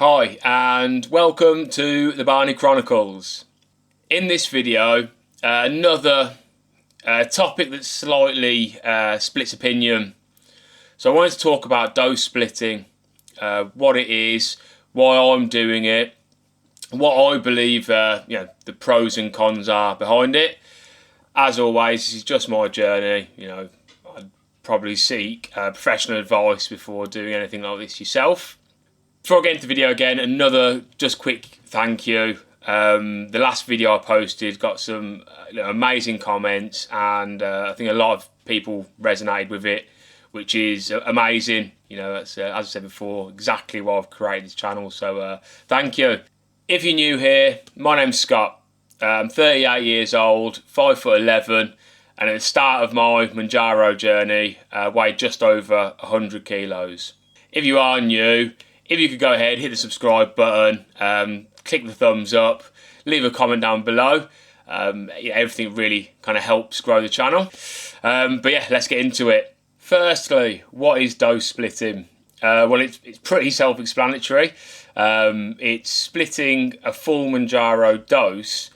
Hi and welcome to the Barney Chronicles. In this video, another topic that slightly splits opinion. So I wanted to talk about dose splitting, what it is, why I'm doing it, what I believe the pros and cons are behind it. As always, this is just my journey. I'd probably seek professional advice before doing anything like this yourself. Before I get into the video again, another just quick thank you. The last video I posted got some amazing comments, and I think a lot of people resonated with it, which is amazing. That's as I said before, exactly why I've created this channel. So thank you. If you're new here, my name's Scott. I'm 38 years old, 5'11", and at the start of my Mounjaro journey, weighed just over 100 kilos. If you are new, if you could go ahead, hit the subscribe button, click the thumbs up, leave a comment down below. Everything really kind of helps grow the channel. But yeah, let's get into it. Firstly, what is dose splitting? Well, it's pretty self-explanatory. It's splitting a full Mounjaro dose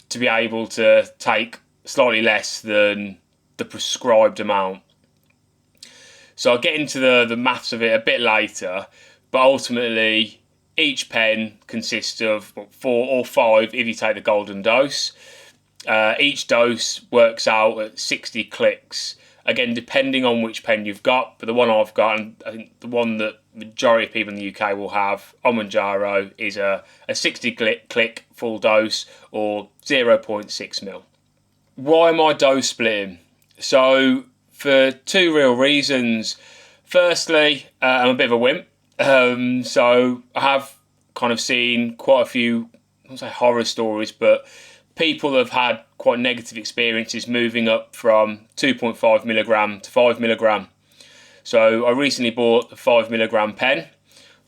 to be able to take slightly less than the prescribed amount. So I'll get into the maths of it a bit later. But ultimately, each pen consists of 4 or 5 if you take the golden dose. Each dose works out at 60 clicks. Again, depending on which pen you've got, but the one I've got, and I think the one that the majority of people in the UK will have on Mounjaro, is a 60 click full dose or 0.6 mil. Why am I dose splitting? So, for 2 real reasons. Firstly, I'm a bit of a wimp. So I have kind of seen quite a few, I won't say horror stories, but people have had quite negative experiences moving up from 2.5 milligram to 5 milligram. So I recently bought a 5 milligram pen.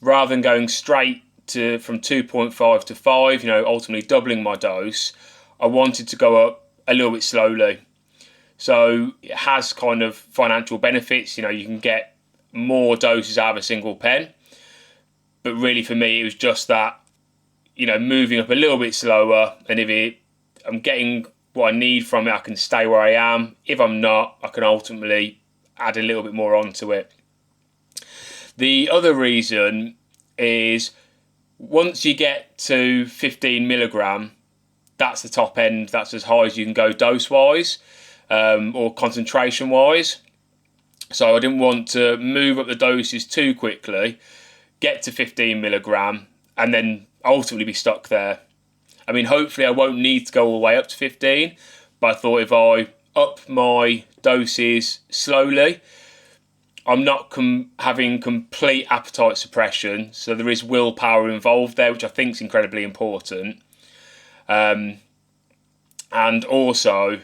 Rather than going straight from 2.5 to 5, ultimately doubling my dose, I wanted to go up a little bit slowly. So it has kind of financial benefits. You can get more doses out of a single pen. But really for me, it was just that, moving up a little bit slower, and if I'm getting what I need from it, I can stay where I am. If I'm not, I can ultimately add a little bit more onto it. The other reason is once you get to 15 milligram, that's the top end. That's as high as you can go dose-wise or concentration-wise. So I didn't want to move up the doses too quickly, get to 15 milligram, and then ultimately be stuck there. I mean, hopefully I won't need to go all the way up to 15, but I thought if I up my doses slowly, I'm not having complete appetite suppression, so there is willpower involved there, which I think is incredibly important. And also,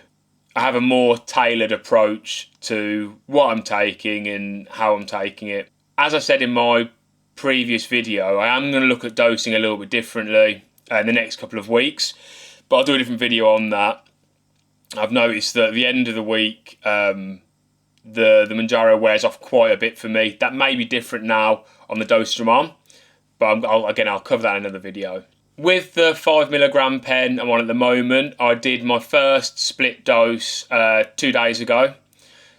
I have a more tailored approach to what I'm taking and how I'm taking it. As I said in my previous video, I am going to look at dosing a little bit differently in the next couple of weeks, but I'll do a different video on that. I've noticed that at the end of the week, the Mounjaro wears off quite a bit for me. That may be different now on the dosage I'm on, but I'll cover that in another video. With the 5 milligram pen I'm on at the moment, I did my first split dose 2 days ago.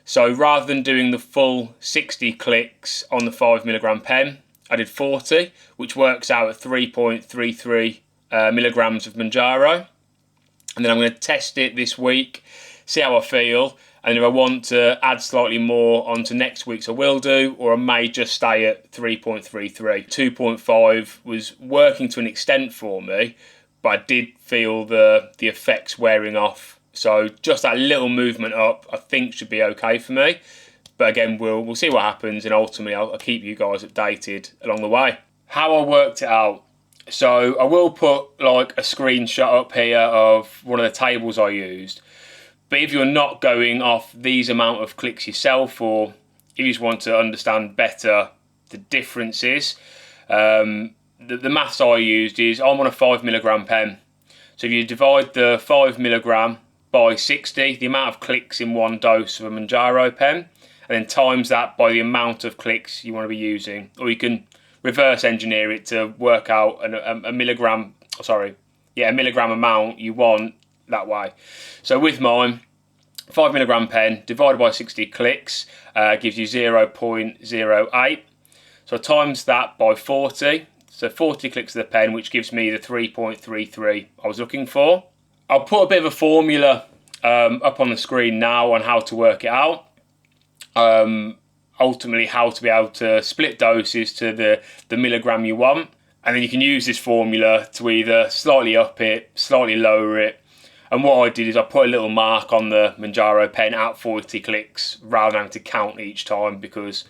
So rather than doing the full 60 clicks on the 5 milligram pen, I did 40, which works out at 3.33 milligrams of Mounjaro. And then I'm going to test it this week, see how I feel. And if I want to add slightly more onto next week's, I will do, or I may just stay at 3.33. 2.5 was working to an extent for me, but I did feel the effects wearing off. So just that little movement up, I think should be okay for me. But again, we'll see what happens, and ultimately I'll keep you guys updated along the way. How I worked it out. So I will put like a screenshot up here of one of the tables I used. But if you're not going off these amount of clicks yourself, or if you just want to understand better the differences, the maths I used is I'm on a 5 milligram pen. So if you divide the 5 milligram by 60, the amount of clicks in one dose of a Mounjaro pen, and then times that by the amount of clicks you want to be using. Or you can reverse engineer it to work out a milligram amount you want that way. So with mine, 5 milligram pen divided by 60 clicks gives you 0.08. So I times that by 40. So 40 clicks of the pen, which gives me the 3.33 I was looking for. I'll put a bit of a formula up on the screen now on how to work it out. Ultimately, how to be able to split doses to the milligram you want. And then you can use this formula to either slightly up it, slightly lower it. And what I did is I put a little mark on the Mounjaro pen at 40 clicks rather than having to count each time, because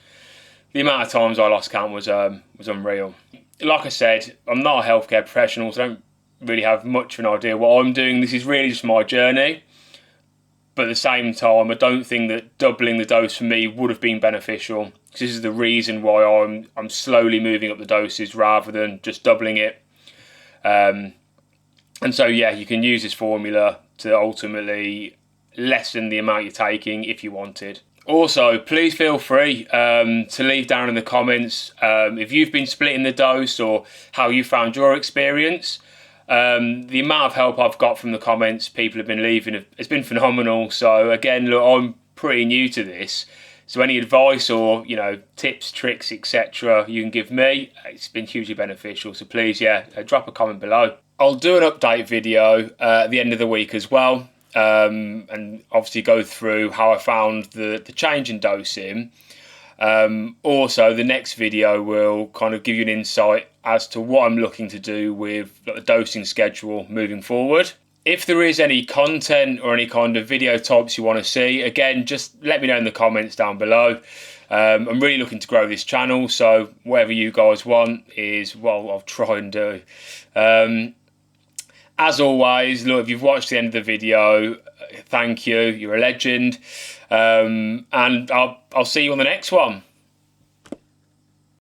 the amount of times I lost count was unreal. Like I said, I'm not a healthcare professional, so I don't really have much of an idea what I'm doing. This is really just my journey. But at the same time, I don't think that doubling the dose for me would have been beneficial. This is the reason why I'm slowly moving up the doses rather than just doubling it. And so, yeah, you can use this formula to ultimately lessen the amount you're taking if you wanted. Also, please feel free to leave down in the comments if you've been splitting the dose or how you found your experience. The amount of help I've got from the comments people have been leaving has been phenomenal. So again, look, I'm pretty new to this. So any advice or, tips, tricks, etc. you can give me, it's been hugely beneficial. So please, drop a comment below. I'll do an update video at the end of the week as well. And obviously go through how I found the change in dosing. Also, the next video will kind of give you an insight as to what I'm looking to do with the dosing schedule moving forward. If there is any content or any kind of video types you want to see, again, just let me know in the comments down below. I'm really looking to grow this channel, so whatever you guys want is what I'll try and do. As always, look, if you've watched the end of the video, thank you, you're a legend. And I'll see you on the next one.